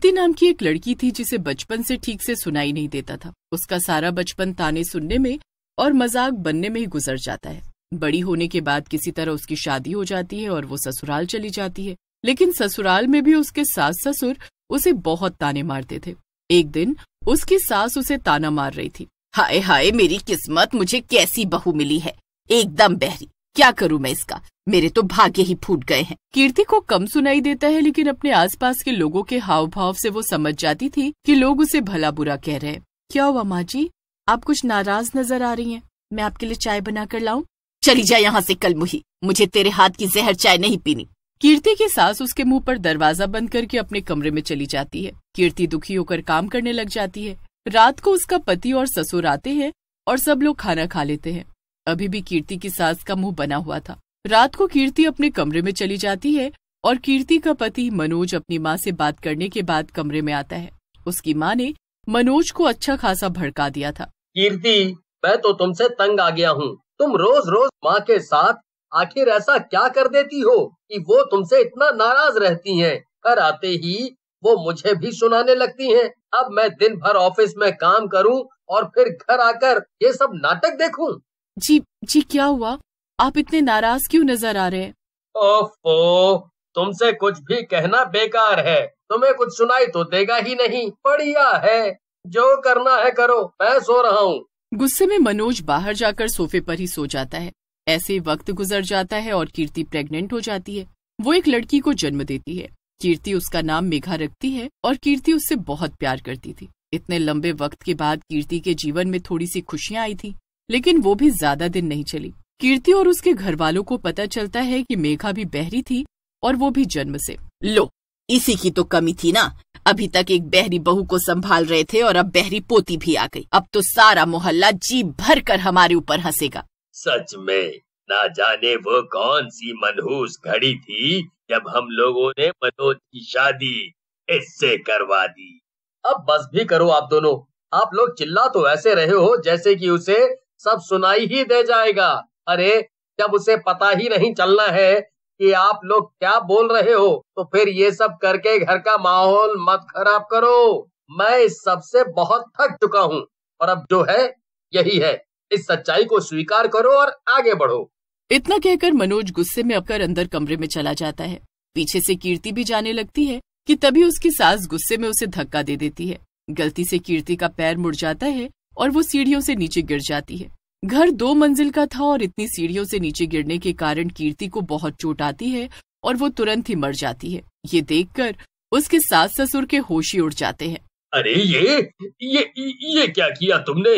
कीर्ति नाम की एक लड़की थी जिसे बचपन से ठीक से सुनाई नहीं देता था। उसका सारा बचपन ताने सुनने में और मजाक बनने में ही गुजर जाता है। बड़ी होने के बाद किसी तरह उसकी शादी हो जाती है और वो ससुराल चली जाती है, लेकिन ससुराल में भी उसके सास ससुर उसे बहुत ताने मारते थे। एक दिन उसकी सास उसे ताना मार रही थी। हाय हाय मेरी किस्मत, मुझे कैसी बहू मिली है, एकदम बहरी, क्या करूं मैं इसका, मेरे तो भाग्य ही फूट गए हैं। कीर्ति को कम सुनाई देता है, लेकिन अपने आसपास के लोगों के हाव भाव से वो समझ जाती थी कि लोग उसे भला बुरा कह रहे हैं। क्या हुआ माँ जी, आप कुछ नाराज नजर आ रही हैं? मैं आपके लिए चाय बना कर लाऊं? चली जा यहाँ से कलमुही, मुझे तेरे हाथ की जहर चाय नहीं पीनी। कीर्ति की सास उसके मुंह पर दरवाजा बंद करके अपने कमरे में चली जाती है। कीर्ति दुखी होकर काम करने लग जाती है। रात को उसका पति और ससुर आते हैं और सब लोग खाना खा लेते हैं। अभी भी कीर्ति की सास का मुंह बना हुआ था। रात को कीर्ति अपने कमरे में चली जाती है और कीर्ति का पति मनोज अपनी माँ से बात करने के बाद कमरे में आता है। उसकी माँ ने मनोज को अच्छा खासा भड़का दिया था। कीर्ति, मैं तो तुमसे तंग आ गया हूँ। तुम रोज रोज माँ के साथ आखिर ऐसा क्या कर देती हो कि वो तुमसे इतना नाराज रहती हैं? घर आते ही वो मुझे भी सुनाने लगती हैं। अब मैं दिन भर ऑफिस में काम करूं और फिर घर आकर ये सब नाटक देखूं? जी क्या हुआ? आप इतने नाराज क्यों नजर आ रहे हैं? ओफो, तुमसे कुछ भी कहना बेकार है। तुम्हें कुछ सुनाई तो देगा ही नहीं। बढ़िया है, जो करना है करो, मैं सो रहा हूँ। गुस्से में मनोज बाहर जाकर सोफे पर ही सो जाता है। ऐसे वक्त गुजर जाता है और कीर्ति प्रेग्नेंट हो जाती है। वो एक लड़की को जन्म देती है। कीर्ति उसका नाम मेघा रखती है और कीर्ति उससे बहुत प्यार करती थी। इतने लंबे वक्त के बाद कीर्ति के जीवन में थोड़ी सी खुशियां आई थी, लेकिन वो भी ज्यादा दिन नहीं चली। कीर्ति और उसके घर वालों को पता चलता है कि मेघा भी बहरी थी और वो भी जन्म से। लो, इसी की तो कमी थी ना। अभी तक एक बहरी बहू को संभाल रहे थे और अब बहरी पोती भी आ गई। अब तो सारा मोहल्ला जी भर कर हमारे ऊपर हंसेगा। सच में, ना जाने वो कौन सी मनहूस घड़ी थी जब हम लोगों ने मनोज की शादी इससे करवा दी। अब बस भी करो आप दोनों। आप लोग चिल्ला तो ऐसे रहे हो जैसे कि उसे सब सुनाई ही दे जाएगा। अरे, जब उसे पता ही नहीं चलना है कि आप लोग क्या बोल रहे हो, तो फिर ये सब करके घर का माहौल मत खराब करो। मैं इस सब से बहुत थक चुका हूँ और अब जो है यही है। इस सच्चाई को स्वीकार करो और आगे बढ़ो। इतना कहकर मनोज गुस्से में अपकर अंदर कमरे में चला जाता है। पीछे से कीर्ति भी जाने लगती है कि तभी उसकी सास गुस्से में उसे धक्का दे देती है। गलती से कीर्ति का पैर मुड़ जाता है और वो सीढ़ियों से नीचे गिर जाती है। घर 2 मंजिल का था और इतनी सीढ़ियों से नीचे गिरने के कारण कीर्ति को बहुत चोट आती है और वो तुरंत ही मर जाती है। ये देखकर उसके सास ससुर के होश ही उड़ जाते हैं। अरे ये क्या किया तुमने?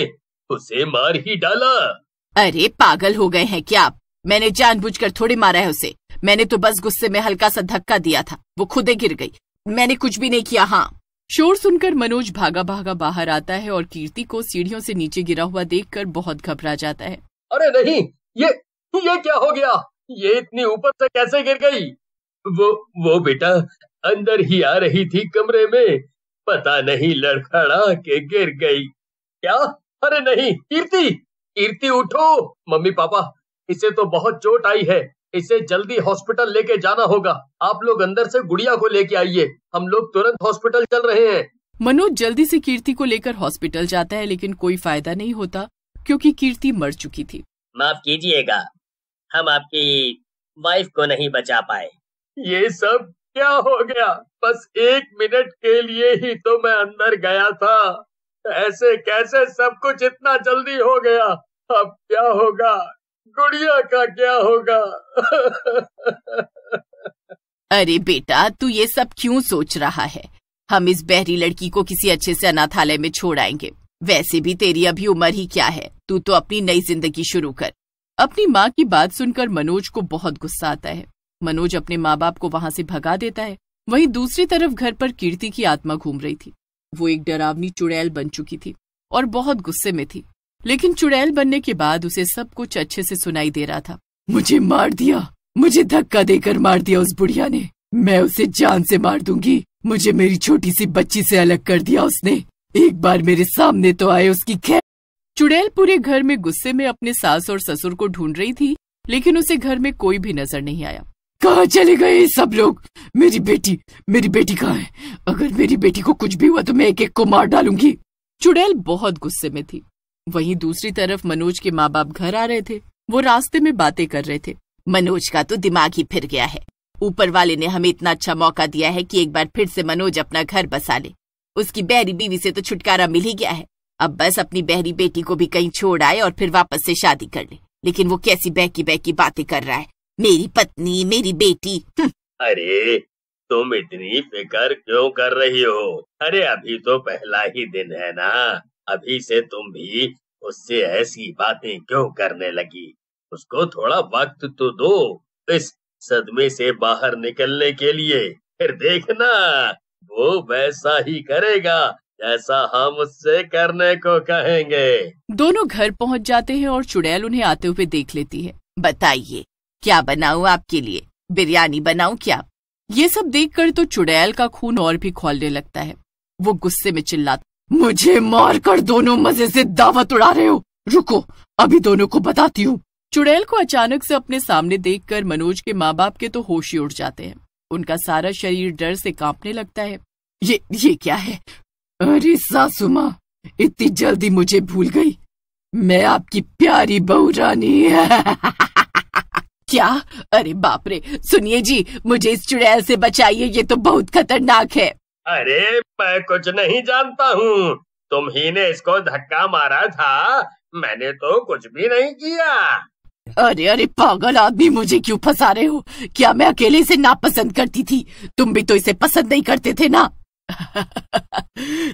उसे मार ही डाला। अरे पागल हो गए हैं क्या आप? मैंने जानबूझकर थोड़ी मारा है उसे। मैंने तो बस गुस्से में हल्का सा धक्का दिया था, वो खुद ही गिर गई। मैंने कुछ भी नहीं किया। हाँ। शोर सुनकर मनोज भागा भागा बाहर आता है और कीर्ति को सीढ़ियों से नीचे गिरा हुआ देखकर बहुत घबरा जाता है। अरे नहीं, ये क्या हो गया? ये इतनी ऊपर से कैसे गिर गई? वो बेटा अंदर ही आ रही थी कमरे में, पता नहीं लड़खड़ा के गिर गई। क्या? अरे नहीं, कीर्ति उठो। मम्मी पापा, इसे तो बहुत चोट आई है, इसे जल्दी हॉस्पिटल लेके जाना होगा। आप लोग अंदर से गुड़िया को लेके आइए, हम लोग तुरंत हॉस्पिटल चल रहे हैं। मनोज जल्दी से कीर्ति को लेकर हॉस्पिटल जाता है, लेकिन कोई फायदा नहीं होता क्योंकि कीर्ति मर चुकी थी। माफ कीजिएगा, हम आपकी वाइफ को नहीं बचा पाए। ये सब क्या हो गया? बस 1 मिनट के लिए ही तो मैं अंदर गया था। ऐसे कैसे सब कुछ इतना जल्दी हो गया? अब क्या होगा? गुड़िया का क्या होगा? अरे बेटा, तू ये सब क्यों सोच रहा है? हम इस बहरी लड़की को किसी अच्छे से अनाथालय में छोड़ आएंगे। वैसे भी तेरी अभी उम्र ही क्या है, तू तो अपनी नई जिंदगी शुरू कर। अपनी माँ की बात सुनकर मनोज को बहुत गुस्सा आता है। मनोज अपने माँ बाप को वहाँ से भगा देता है। वहीं दूसरी तरफ घर पर कीर्ति की आत्मा घूम रही थी। वो एक डरावनी चुड़ैल बन चुकी थी और बहुत गुस्से में थी, लेकिन चुड़ैल बनने के बाद उसे सब कुछ अच्छे से सुनाई दे रहा था। मुझे मार दिया, मुझे धक्का देकर मार दिया उस बुढ़िया ने। मैं उसे जान से मार दूंगी। मुझे मेरी छोटी सी बच्ची से अलग कर दिया उसने। एक बार मेरे सामने तो आए उसकी खैर। चुड़ैल पूरे घर में गुस्से में अपने सास और ससुर को ढूंढ रही थी, लेकिन उसे घर में कोई भी नजर नहीं आया। कहाँ चले गए सब लोग? मेरी बेटी कहाँ है? अगर मेरी बेटी को कुछ भी हुआ तो मैं एक एक को मार डालूंगी। चुड़ैल बहुत गुस्से में थी। वहीं दूसरी तरफ मनोज के माँ बाप घर आ रहे थे। वो रास्ते में बातें कर रहे थे। मनोज का तो दिमाग ही फिर गया है। ऊपर वाले ने हमें इतना अच्छा मौका दिया है कि एक बार फिर से मनोज अपना घर बसा ले। उसकी बहरी बीवी से तो छुटकारा मिल ही गया है। अब बस अपनी बहरी बेटी को भी कहीं छोड़ आए और फिर वापस से शादी कर ले। लेकिन वो कैसी बहकी बातें कर रहा है, मेरी पत्नी, मेरी बेटी। अरे तुम इतनी फिक्र क्यों कर रही हो? अरे अभी तो पहला ही दिन है ना, अभी से तुम भी उससे ऐसी बातें क्यों करने लगी? उसको थोड़ा वक्त तो दो इस सदमे से बाहर निकलने के लिए, फिर देखना वो वैसा ही करेगा जैसा हम उससे करने को कहेंगे। दोनों घर पहुंच जाते हैं और चुड़ैल उन्हें आते हुए देख लेती है। बताइए क्या बनाऊं आपके लिए? बिरयानी बनाऊं क्या? ये सब देखकर तो चुड़ैल का खून और भी खौलने लगता है। वो गुस्से में चिल्लाता, मुझे मारकर दोनों मजे से दावत उड़ा रहे हो। रुको, अभी दोनों को बताती हूँ। चुड़ैल को अचानक से अपने सामने देखकर मनोज के माँ बाप के तो होश ही उड़ जाते हैं। उनका सारा शरीर डर से कांपने लगता है। ये क्या है? अरे सासू माँ, इतनी जल्दी मुझे भूल गई। मैं आपकी प्यारी बहू रानी। क्या? अरे बाप रे! सुनिए जी, मुझे इस चुड़ैल से बचाइए, ये तो बहुत खतरनाक है। अरे मैं कुछ नहीं जानता हूँ, तुम ही ने इसको धक्का मारा था, मैंने तो कुछ भी नहीं किया। अरे पागल आदमी, मुझे क्यों फंसा रहे हो? क्या मैं अकेले इसे नापसंद करती थी? तुम भी तो इसे पसंद नहीं करते थे ना।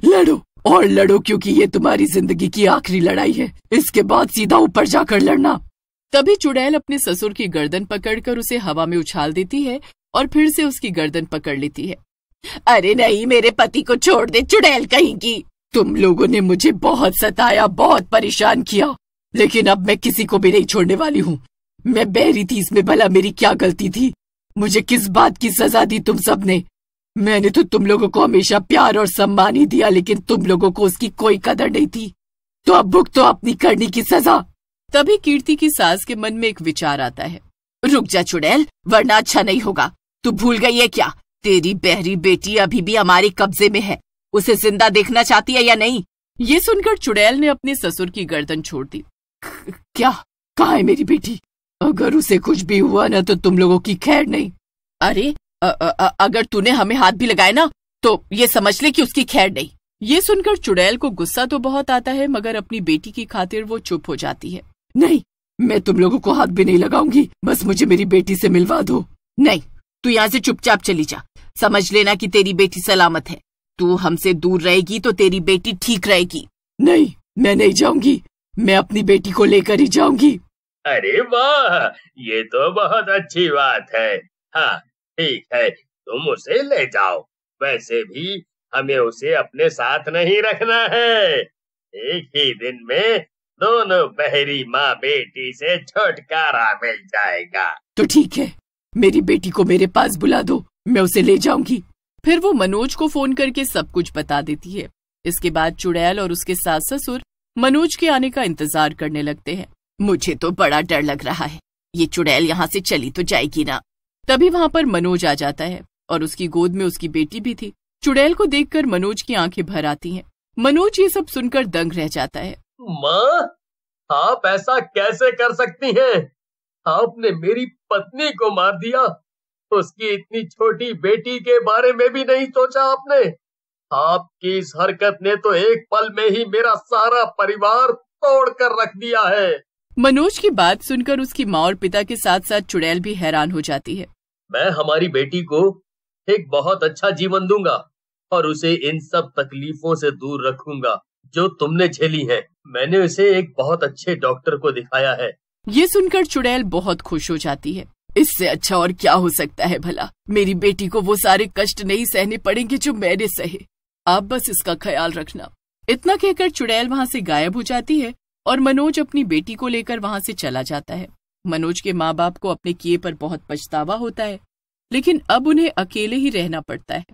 लड़ो और लड़ो, क्योंकि ये तुम्हारी जिंदगी की आखिरी लड़ाई है। इसके बाद सीधा ऊपर जाकर लड़ना। तभी चुड़ैल अपने ससुर की गर्दन पकड़कर उसे हवा में उछाल देती है और फिर से उसकी गर्दन पकड़ लेती है। अरे नहीं, मेरे पति को छोड़ दे चुड़ैल कहीं की। तुम लोगों ने मुझे बहुत सताया, बहुत परेशान किया, लेकिन अब मैं किसी को भी नहीं छोड़ने वाली हूँ। मैं बहरी थी, इसमें भला मेरी क्या गलती थी? मुझे किस बात की सजा दी तुम सब ने? मैंने तो तुम लोगों को हमेशा प्यार और सम्मान ही दिया, लेकिन तुम लोगों को उसकी कोई कदर नहीं थी। तो अब भुगतो अपनी करनी की सजा। तभी कीर्ति की सास के मन में एक विचार आता है। रुक जा चुड़ैल, वरना अच्छा नहीं होगा। तू भूल गई है क्या? तेरी बहरी बेटी अभी भी हमारे कब्जे में है। उसे जिंदा देखना चाहती है या नहीं? ये सुनकर चुड़ैल ने अपने ससुर की गर्दन छोड़ दी। क्या? कहाँ है मेरी बेटी? अगर उसे कुछ भी हुआ ना तो तुम लोगों की खैर नहीं। अरे अगर तूने हमें हाथ भी लगाए ना तो ये समझ ले कि उसकी खैर नहीं। ये सुनकर चुड़ैल को गुस्सा तो बहुत आता है, मगर अपनी बेटी की खातिर वो चुप हो जाती है। नहीं, मैं तुम लोगों को हाथ भी नहीं लगाऊंगी, बस मुझे मेरी बेटी से मिलवा दो। नहीं, तू यहाँ से चुपचाप चली जा। समझ लेना कि तेरी बेटी सलामत है। तू हमसे दूर रहेगी तो तेरी बेटी ठीक रहेगी। नहीं, मैं नहीं जाऊंगी, मैं अपनी बेटी को लेकर ही जाऊंगी। अरे वाह, ये तो बहुत अच्छी बात है। हाँ ठीक है, तुम उसे ले जाओ। वैसे भी हमें उसे अपने साथ नहीं रखना है। एक ही दिन में दोनों बहरी माँ बेटी से छुटकारा मिल जाएगा। तो ठीक है, मेरी बेटी को मेरे पास बुला दो, मैं उसे ले जाऊंगी। फिर वो मनोज को फोन करके सब कुछ बता देती है। इसके बाद चुड़ैल और उसके सास ससुर मनोज के आने का इंतजार करने लगते हैं। मुझे तो बड़ा डर लग रहा है, ये चुड़ैल यहाँ से चली तो जाएगी ना। तभी वहाँ पर मनोज आ जाता है और उसकी गोद में उसकी बेटी भी थी। चुड़ैल को देखकर मनोज की आंखें भर आती हैं। मनोज ये सब सुनकर दंग रह जाता है। माँ, आप ऐसा कैसे कर सकती हैं? आपने मेरी पत्नी को मार दिया, उसकी इतनी छोटी बेटी के बारे में भी नहीं सोचा आपने। आपकी इस हरकत ने तो एक पल में ही मेरा सारा परिवार तोड़ कर रख दिया है। मनोज की बात सुनकर उसकी माँ और पिता के साथ साथ चुड़ैल भी हैरान हो जाती है। मैं हमारी बेटी को एक बहुत अच्छा जीवन दूंगा और उसे इन सब तकलीफों से दूर रखूंगा जो तुमने झेली हैं। मैंने उसे एक बहुत अच्छे डॉक्टर को दिखाया है। ये सुनकर चुड़ैल बहुत खुश हो जाती है। इससे अच्छा और क्या हो सकता है भला? मेरी बेटी को वो सारे कष्ट नहीं सहने पड़ेंगे जो मैंने सहे। आप बस इसका ख्याल रखना। इतना कहकर चुड़ैल वहाँ से गायब हो जाती है और मनोज अपनी बेटी को लेकर वहाँ से चला जाता है। मनोज के माँ बाप को अपने किए पर बहुत पछतावा होता है, लेकिन अब उन्हें अकेले ही रहना पड़ता है।